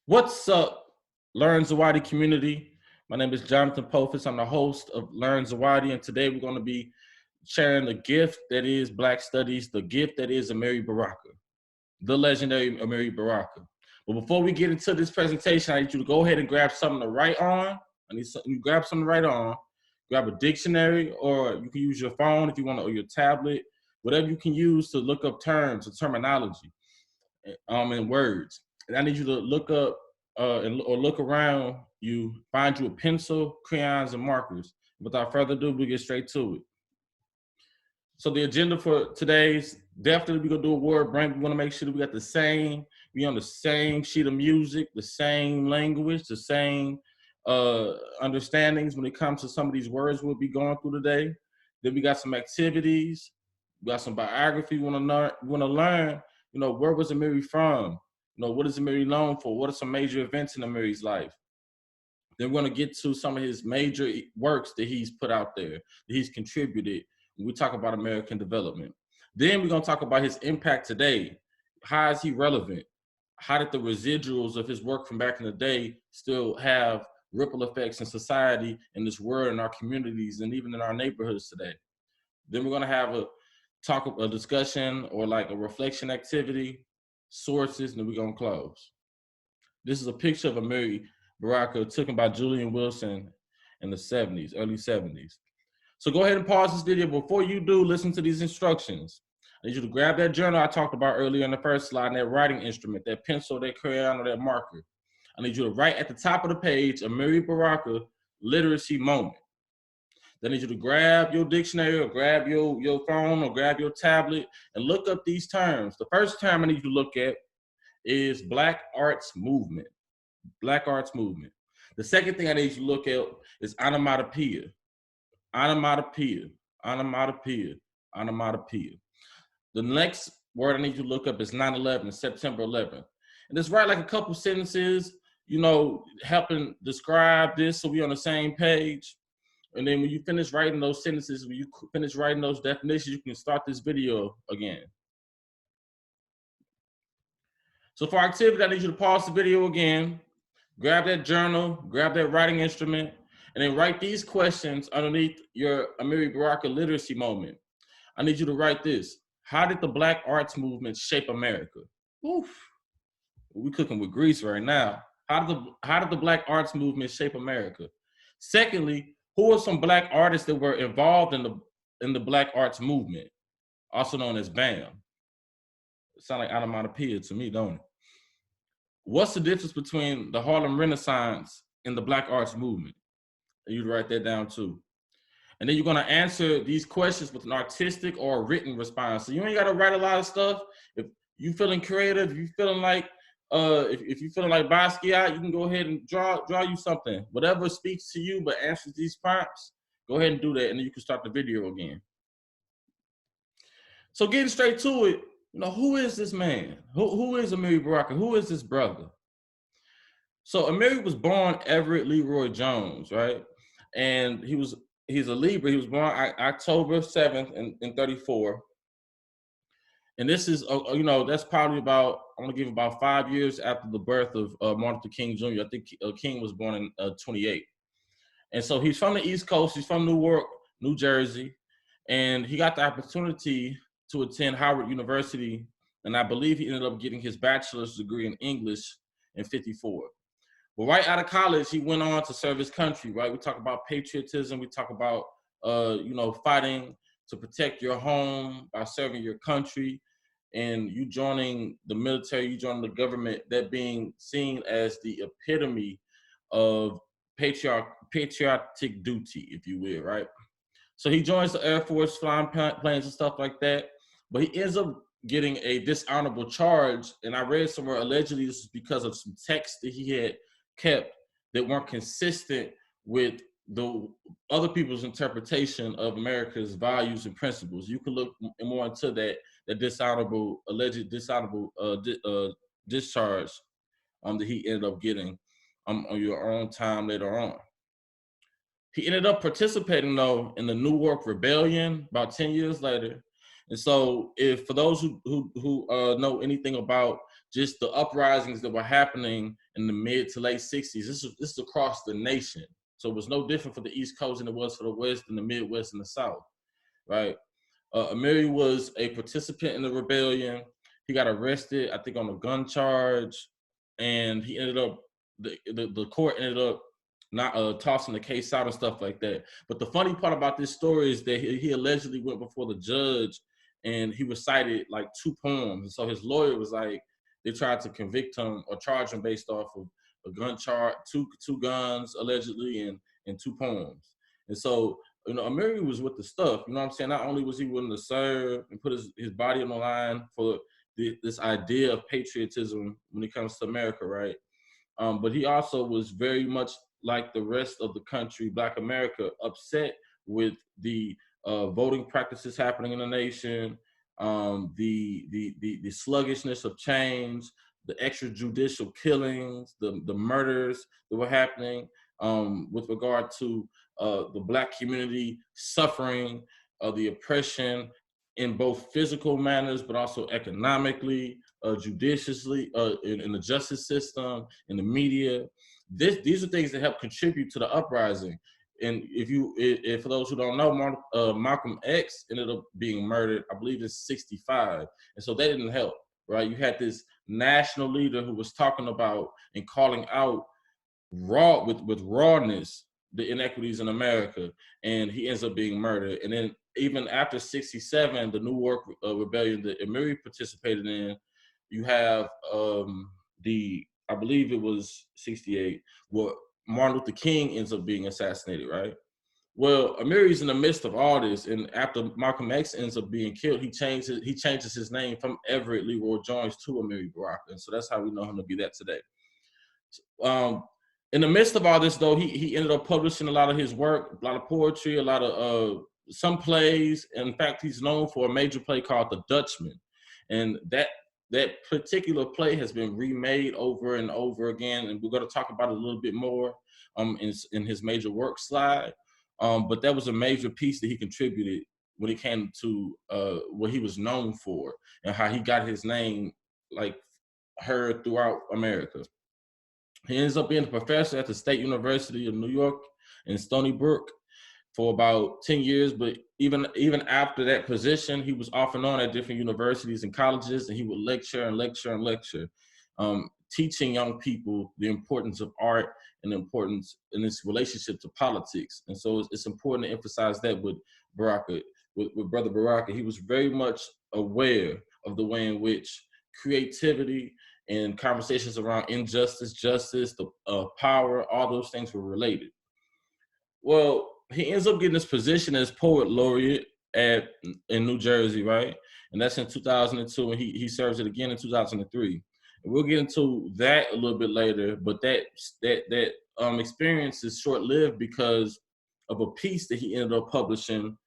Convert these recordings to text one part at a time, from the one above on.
What's up, Learn Zawadi community? My name is Jonathan Pulphus. I'm the host of Learn Zawadi, and today we're going to be sharing the gift that is Black Studies, the gift that is Amiri Baraka, the legendary Amiri Baraka. But before we get into this presentation, I need you to go ahead and grab something to write on. You grab something to write on. Grab a dictionary, or you can use your phone if you want to, or your tablet, whatever you can use to look up terms or terminology and words. And I need you to look up or look around you, find you a pencil, crayons, and markers. Without further ado, we'll get straight to it. So the agenda for today's, definitely we're gonna do a word break. We wanna make sure that we got we on the same sheet of music, the same language, the same understandings when it comes to some of these words we'll be going through today. Then we got some activities, we got some biography. We wanna learn, where was Amiri from? What is Amiri known for? What are some major events in Amiri's life? Then we're going to get to some of his major works that he's put out there, that he's contributed when we talk about American development. Then we're going to talk about his impact today. How is he relevant? How did the residuals of his work from back in the day still have ripple effects in society, in this world, in our communities, and even in our neighborhoods today? Then we're going to have a discussion or like a reflection activity, sources, and then we're going to close. This is a picture of Amiri Baraka taken by Julian Wilson in the 70s, early 70s. So go ahead and pause this video. Before you do, listen to these instructions. I need you to grab that journal I talked about earlier in the first slide, and that writing instrument, that pencil, that crayon, or that marker. I need you to write at the top of the page, Amiri Baraka literacy moment. Then I need you to grab your dictionary or grab your phone or grab your tablet and look up these terms. The first term I need you to look at is Black Arts Movement. Black Arts Movement. The second thing I need you to look at is onomatopoeia. Onomatopoeia. Onomatopoeia. Onomatopoeia. The next word I need you to look up is 9/11, September 11th. And just write like a couple sentences, helping describe this so we're on the same page. And then when you finish writing those sentences, when you finish writing those definitions, you can start this video again. So for activity, I need you to pause the video again, grab that journal, grab that writing instrument, and then write these questions underneath your Amiri Baraka literacy moment. I need you to write this. How did the Black Arts Movement shape America? Oof, we're cooking with grease right now. How did the Black Arts Movement shape America? Secondly, who are some Black artists that were involved in the Black Arts Movement, also known as BAM? It sounds like onomatopoeia to me, don't it? What's the difference between the Harlem Renaissance and the Black Arts Movement? And you'd write that down too. And then you're gonna answer these questions with an artistic or a written response. So you ain't gotta write a lot of stuff. If you feeling creative, if you feeling like if you feeling like Basquiat, you can go ahead and draw you something. Whatever speaks to you but answers these prompts, go ahead and do that, and then you can start the video again. So getting straight to it, who is this man? Who is Amiri Baraka? Who is this brother? So Amiri was born Everett Leroy Jones, right? And he's a Libra. He was born October 7th in 34. And this is, that's probably I'm gonna give about 5 years after the birth of Martin Luther King Jr. I think King was born in 28. And so he's from the East Coast. He's from Newark, New Jersey. And he got the opportunity to attend Howard University. And I believe he ended up getting his bachelor's degree in English in 54. But right out of college, he went on to serve his country, right? We talk about patriotism. We talk about, fighting to protect your home by serving your country, and you joining the military, you joining the government, that being seen as the epitome of patriotic duty, if you will, right? So he joins the Air Force, flying planes and stuff like that, but he ends up getting a dishonorable charge. And I read somewhere, allegedly this is because of some texts that he had kept that weren't consistent with the other people's interpretation of America's values and principles. You can look more into that alleged dishonorable discharge that he ended up getting on your own time later on. He ended up participating though in the Newark Rebellion about 10 years later. And so for those who know anything about just the uprisings that were happening in the mid to late 60s. This is across the nation. So it was no different for the East Coast than it was for the West and the Midwest and the South, right? Amiri was a participant in the rebellion. He got arrested, I think, on a gun charge, and he ended up the court ended up not tossing the case out and stuff like that. But the funny part about this story is that he allegedly went before the judge and he recited like 2 poems. And so his lawyer was like, they tried to convict him or charge him based off of a gun charge, two guns allegedly, and 2 poems. And so, you know, Amiri was with the stuff. You know what I'm saying? Not only was he willing to serve and put his body on the line for this idea of patriotism when it comes to America, right? But he also was very much like the rest of the country, Black America, upset with the voting practices happening in the nation, the sluggishness of change, the extrajudicial killings, the murders that were happening, with regard to the Black community suffering the oppression in both physical manners, but also economically, judiciously, in the justice system, in the media. These are things that help contribute to the uprising. And if for those who don't know, Malcolm X ended up being murdered, I believe in 65. And so that didn't help, right? You had this national leader who was talking about and calling out with rawness the inequities in America, and he ends up being murdered. And then even after 67, the New York Rebellion that Amiri participated in, you have I believe it was 68, where Martin Luther King ends up being assassinated, right? Well, Amiri's in the midst of all this, and after Malcolm X ends up being killed, he changes his name from Everett Leroy Jones to Amiri Baraka, and so that's how we know him to be that today. In the midst of all this, though, he ended up publishing a lot of his work, a lot of poetry, a lot of some plays. In fact, he's known for a major play called The Dutchman, and that particular play has been remade over and over again, and we're going to talk about it a little bit more in his major work slide. But that was a major piece that he contributed when it came to what he was known for and how he got his name like heard throughout America. He ends up being a professor at the State University of New York in Stony Brook for about 10 years. But even after that position, he was off and on at different universities and colleges, and he would lecture and lecture and lecture, teaching young people the importance of art and the importance in its relationship to politics. And so it's important to emphasize that with Baraka, with Brother Baraka. He was very much aware of the way in which creativity and conversations around injustice, justice, the power, all those things were related. Well, he ends up getting this position as poet laureate in New Jersey, right? And that's in 2002, and he serves it again in 2003. And we'll get into that a little bit later, but that experience is short-lived because of a piece that he ended up publishing,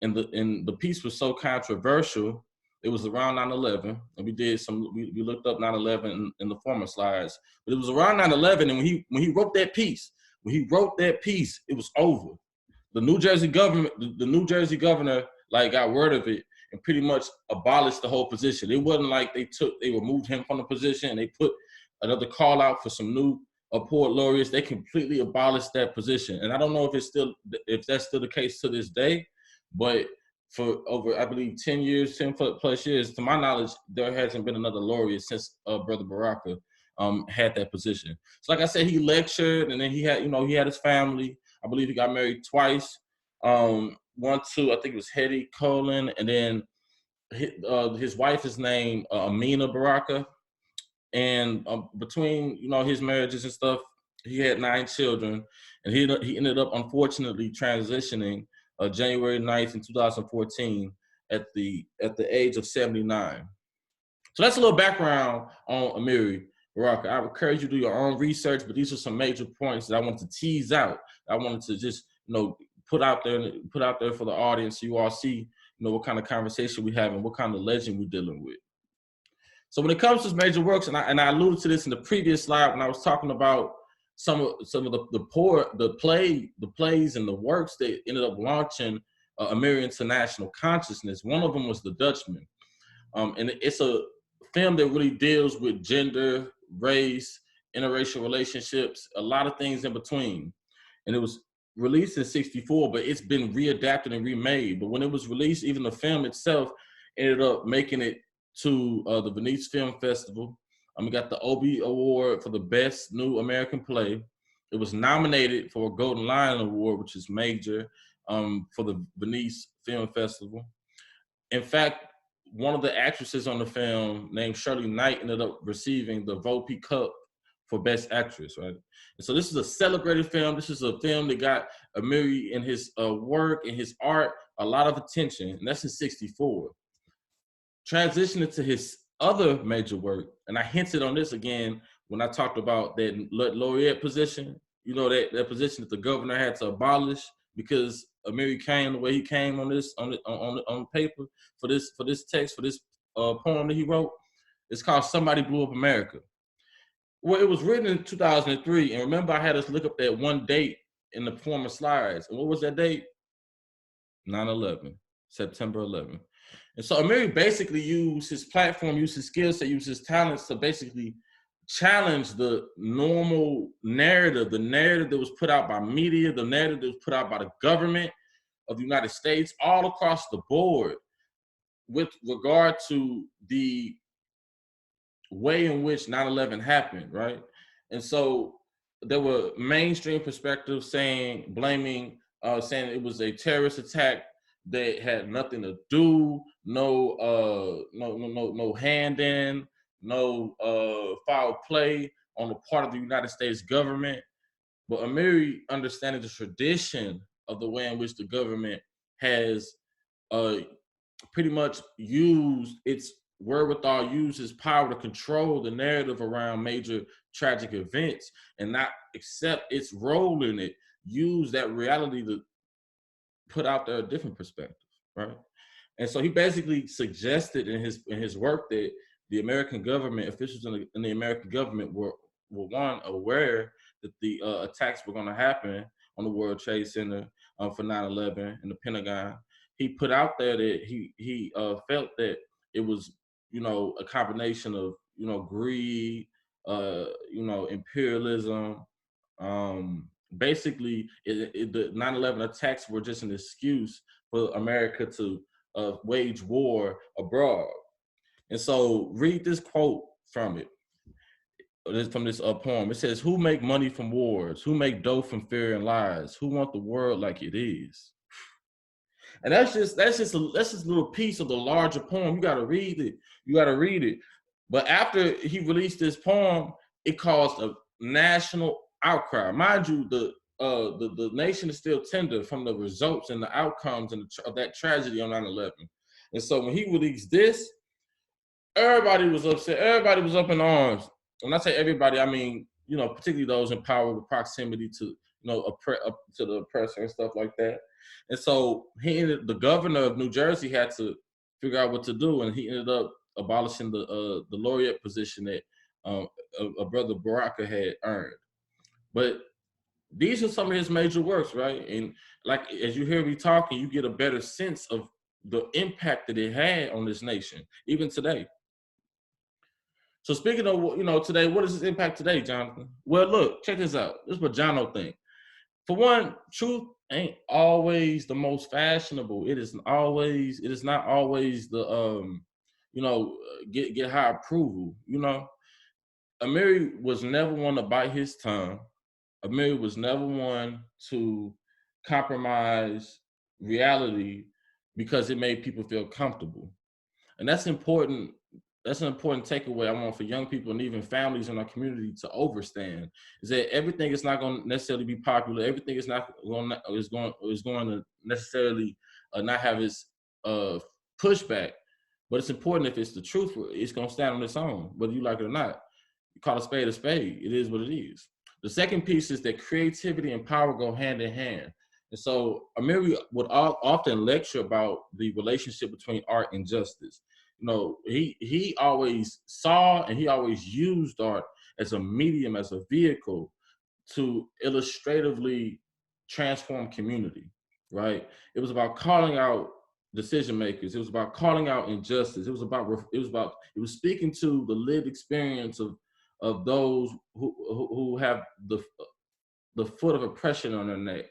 and the piece was so controversial. It was around 9/11, and we looked up 9/11 in the former slides. But it was around 9/11, and when he wrote that piece, it was over. The New Jersey governor like got word of it and pretty much abolished the whole position. It wasn't like they removed him from the position and they put another call out for some new poet laureates. They completely abolished that position, and I don't know if that's still the case to this day, but for over, I believe, 10 plus years, to my knowledge, there hasn't been another laureate since Brother Baraka had that position. So like I said, he lectured, and then he had his family. I believe he got married twice. One to, I think it was Hetty Colin, and then his wife is named Amiri Baraka. And between his marriages and stuff, he had 9 children, and he ended up unfortunately transitioning January 9th in 2014 at the age of 79. So that's a little background on Amiri Baraka. I would encourage you to do your own research, but these are some major points that I wanted to tease out. I wanted to just put out there for the audience so you all see what kind of conversation we have and what kind of legend we're dealing with. So when it comes to major works, and I alluded to this in the previous slide when I was talking about some of the plays and the works that ended up launching Amiri international consciousness. One of them was The Dutchman, and it's a film that really deals with gender, race, interracial relationships, a lot of things in between. And it was released in '64, but it's been readapted and remade. But when it was released, even the film itself ended up making it to the Venice Film Festival. We got the Obie Award for the Best New American Play. It was nominated for a Golden Lion Award, which is major, for the Venice Film Festival. In fact, one of the actresses on the film named Shirley Knight ended up receiving the Volpe Cup for Best Actress, right? And so this is a celebrated film. This is a film that got Amiri and his work and his art a lot of attention, and that's in '64. Transitioning to his other major work, and I hinted on this again when I talked about that laureate position, you know, that position that the governor had to abolish because Amiri came the way he came on this on paper for this text, for this poem that he wrote. It's called Somebody Blew Up America. Well, it was written in 2003, and remember I had us look up that one date in the former slides. And what was that date? 9/11, September 11th. And so Amiri basically used his platform, used his skill set, used his talents to basically challenge the normal narrative, the narrative that was put out by media, the narrative that was put out by the government of the United States, all across the board with regard to the way in which 9/11 happened, right? And so there were mainstream perspectives blaming, saying it was a terrorist attack that had nothing to do, no hand in, no foul play on the part of the United States government. But Amiri, understanding the tradition of the way in which the government has uh, pretty much used its wherewithal, used its power to control the narrative around major tragic events and not accept its role in it, use that reality to put out there a different perspective, right? And so he basically suggested in his work that the American government, officials in the American government were one, aware that the attacks were going to happen on the World Trade Center for 9/11 in the Pentagon. He put out there that he felt that it was, you know, a combination of, you know, greed, you know, imperialism. Basically, the 9/11 attacks were just an excuse for America to wage war abroad. And so read this quote from it, from this poem. It says, "Who make money from wars? Who make dough from fear and lies? Who want the world like it is?" And that's just a little piece of the larger poem. You got to read it. You got to read it. But after he released this poem, it caused a national outcry. Mind you, the nation is still tender from the results and the outcomes of that tragedy on 9/11. And so when he released this, everybody was upset. Everybody was up in arms. When I say everybody, I mean, you know, particularly those in power with proximity to, you know, up to the oppressor and stuff like that. And so the governor of New Jersey had to figure out what to do, and he ended up abolishing the laureate position that a brother Baraka had earned. But these are some of his major works, right? And like as you hear me talking, you get a better sense of the impact that it had on this nation, even today. So speaking of, you know, today, what is its impact today, Jonathan? Well, look, check this out. This is what Jono think. For one, truth ain't always the most fashionable. It is not always the you know, get high approval. You know, Amiri was never one to bite his tongue. Amiri was never one to compromise reality because it made people feel comfortable. And that's important. That's an important takeaway I want for young people and even families in our community to understand, is that everything is not going to necessarily be popular. Everything is going to necessarily not have its pushback. But it's important, if it's the truth, it's going to stand on its own, whether you like it or not. You call a spade a spade. It is what it is. The second piece is that creativity and power go hand in hand. And so Amiri would often lecture about the relationship between art and justice. You know, he always saw and he always used art as a medium, as a vehicle to illustratively transform community, right? It was about calling out decision makers. It was about calling out injustice. It was speaking to the lived experience of those who have the foot of oppression on their neck,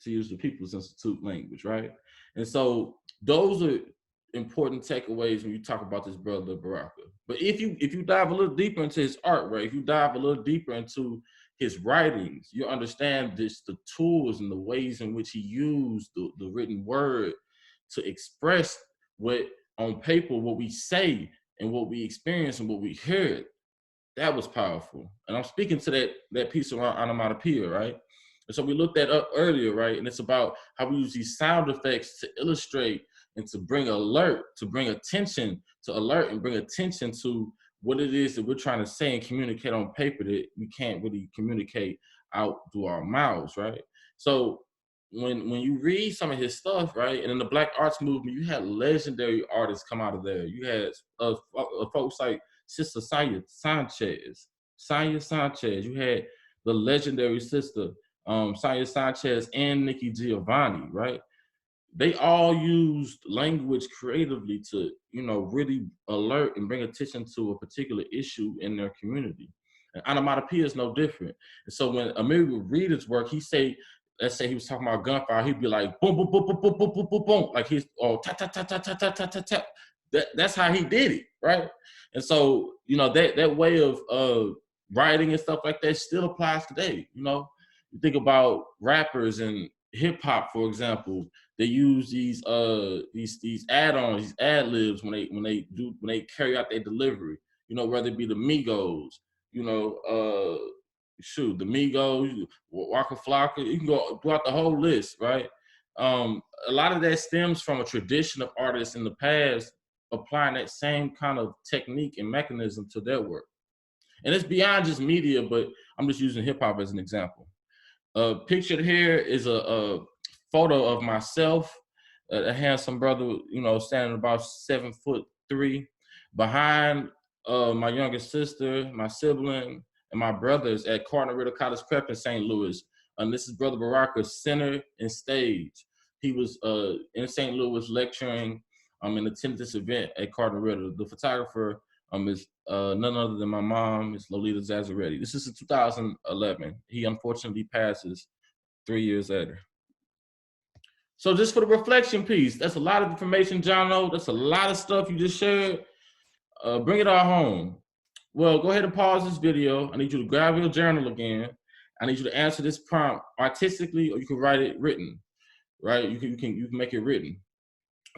to use the People's Institute language, right? And so those are important takeaways when you talk about this brother Baraka. But if you dive a little deeper into his art, right? If you dive a little deeper into his writings, you understand the tools and the ways in which he used the written word to express what on paper, what we say and what we experience and what we hear. That was powerful. And I'm speaking to that piece around onomatopoeia, right? And so we looked that up earlier, right? And it's about how we use these sound effects to illustrate and to bring alert, to bring attention, to alert and bring attention to what it is that we're trying to say and communicate on paper that we can't really communicate out through our mouths, right? So when you read some of his stuff, right, and in the Black arts movement, you had legendary artists come out of there. You had folks like Sister Saya Sanchez. You had the legendary sister Saya Sanchez and Nikki Giovanni, right? They all used language creatively to, really alert and bring attention to a particular issue in their community. And onomatopoeia is no different. And so when Amiri would read his work, let's say he was talking about gunfire, he'd be like boom, boom, boom, boom, boom, boom, boom, boom, boom, like he's tap, tap, tap, tap, tap, tap, tap, tap, tap. That's how he did it, right? And so, that way of writing and stuff like that still applies today. You think about rappers and hip hop, for example. They use these add-ons, these ad libs when they carry out their delivery. Whether it be the Migos, the Migos, Waka Flocka. You can go throughout the whole list, right? A lot of that stems from a tradition of artists in the past applying that same kind of technique and mechanism to their work. And it's beyond just media, but I'm just using hip hop as an example. Pictured here is a photo of myself, a handsome brother, standing about 7'3", behind my youngest sister, my sibling, and my brothers at Cardinal Ritter College Prep in St. Louis. And this is Brother Baraka, center and stage. He was in St. Louis lecturing and attended this event at Cardinal Ritter. The photographer is none other than my mom, is Lolita Zazzaretti. This is in 2011. He unfortunately passes 3 years later. So just for the reflection piece, that's a lot of information, Jono. That's a lot of stuff you just shared. Bring it all home. Well, go ahead and pause this video. I need you to grab your journal again. I need you to answer this prompt artistically, or you can write it written, right? You can make it written.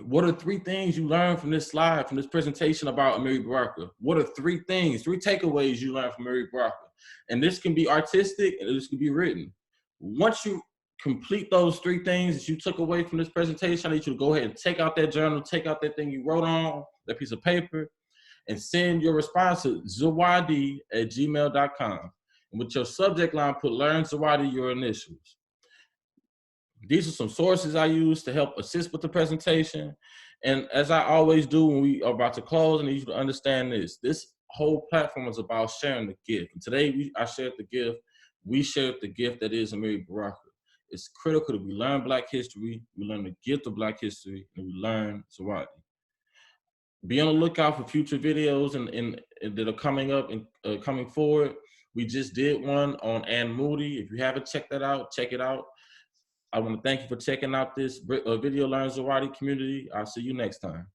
What are 3 things you learned from this slide, from this presentation about Amiri Baraka? What are 3 takeaways you learned from Amiri Baraka? And this can be artistic and this can be written. Once you complete those 3 things that you took away from this presentation, I need you to go ahead and take out that journal, take out that thing you wrote on, that piece of paper, and send your response to zawadi@gmail.com. And with your subject line, put Learn Zawadi, your initials. These are some sources I use to help assist with the presentation. And as I always do when we are about to close, I need you to understand this. This whole platform is about sharing the gift. And today I shared the gift. We shared the gift that is Amiri Baraka. It's critical that we learn Black history, we learn the gift of Black history, and we learn Zawadi. Be on the lookout for future videos and that are coming up and coming forward. We just did one on Ann Moody. If you haven't checked that out, check it out. I want to thank you for checking out this video Learn Zawadi community. I'll see you next time.